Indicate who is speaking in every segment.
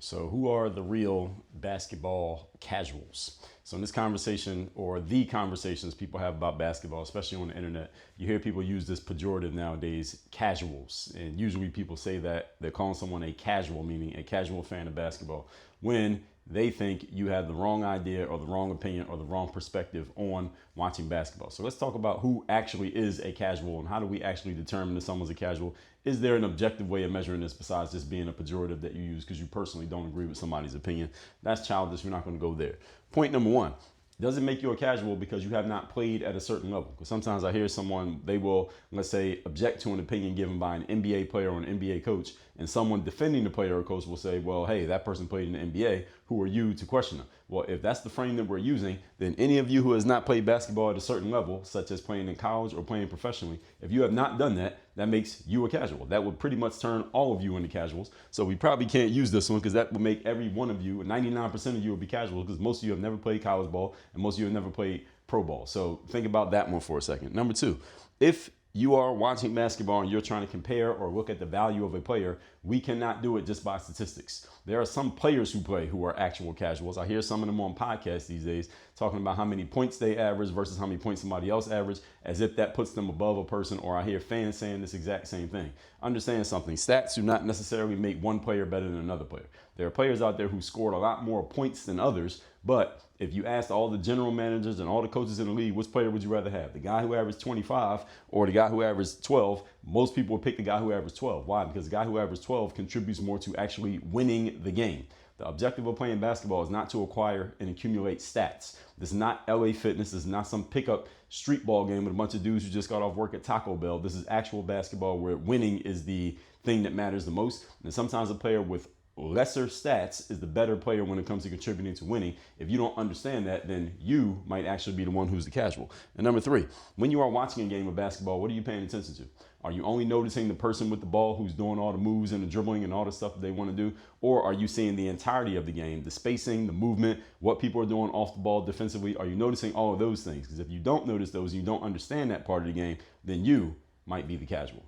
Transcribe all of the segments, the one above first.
Speaker 1: So who are the real basketball casuals? So in this conversation, or the conversations people have about basketball, especially on the internet, you hear people use this pejorative nowadays, casuals. And usually people say that they're calling someone a casual, meaning a casual fan of basketball, when they think you have the wrong idea or the wrong opinion or the wrong perspective on watching basketball. So let's talk about who actually is a casual and how do we actually determine if someone's a casual. Is there an objective way of measuring this besides just being a pejorative that you use because you personally don't agree with somebody's opinion? That's childish. We're not going to go there. Point number one. Does it make you a casual because you have not played at a certain level? Because sometimes I hear someone, they will, let's say, object to an opinion given by an NBA player or an NBA coach, and someone defending the player or coach will say, well, hey, that person played in the NBA. Who are you to question them? Well, if that's the frame that we're using, then any of you who has not played basketball at a certain level, such as playing in college or playing professionally, if you have not done that, that makes you a casual. That would pretty much turn all of you into casuals. So we probably can't use this one because that would make every one of you, 99% of you will be casuals because most of you have never played college ball and most of you have never played pro ball. So think about that one for a second. Number two, if you are watching basketball and you're trying to compare or look at the value of a player, we cannot do it just by statistics. There are some players who play who are actual casuals. I hear some of them on podcasts these days talking about how many points they average versus how many points somebody else average, as if that puts them above a person, or I hear fans saying this exact same thing. Understand something. Stats do not necessarily make one player better than another player. There are players out there who scored a lot more points than others, but if you asked all the general managers and all the coaches in the league, which player would you rather have? The guy who averaged 25 or the guy who averaged 12? Most people would pick the guy who averaged 12. Why? Because the guy who averaged 12 contributes more to actually winning the game. The objective of playing basketball is not to acquire and accumulate stats. This is not LA Fitness. This is not some pickup street ball game with a bunch of dudes who just got off work at Taco Bell. This is actual basketball where winning is the thing that matters the most. And sometimes a player with lesser stats is the better player when it comes to contributing to winning. If you don't understand that, then you might actually be the one who's the casual. And number three, when you are watching a game of basketball, what are you paying attention to? Are you only noticing the person with the ball who's doing all the moves and the dribbling and all the stuff that they want to do? Or are you seeing the entirety of the game, the spacing, the movement, what people are doing off the ball defensively? Are you noticing all of those things? Because if you don't notice those and you don't understand that part of the game, then you might be the casual.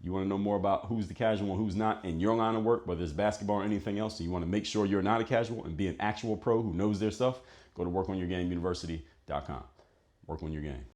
Speaker 1: You want to know more about who's the casual and who's not in your line of work, whether it's basketball or anything else, so you want to make sure you're not a casual and be an actual pro who knows their stuff, go to workonyourgameuniversity.com. Work on your game.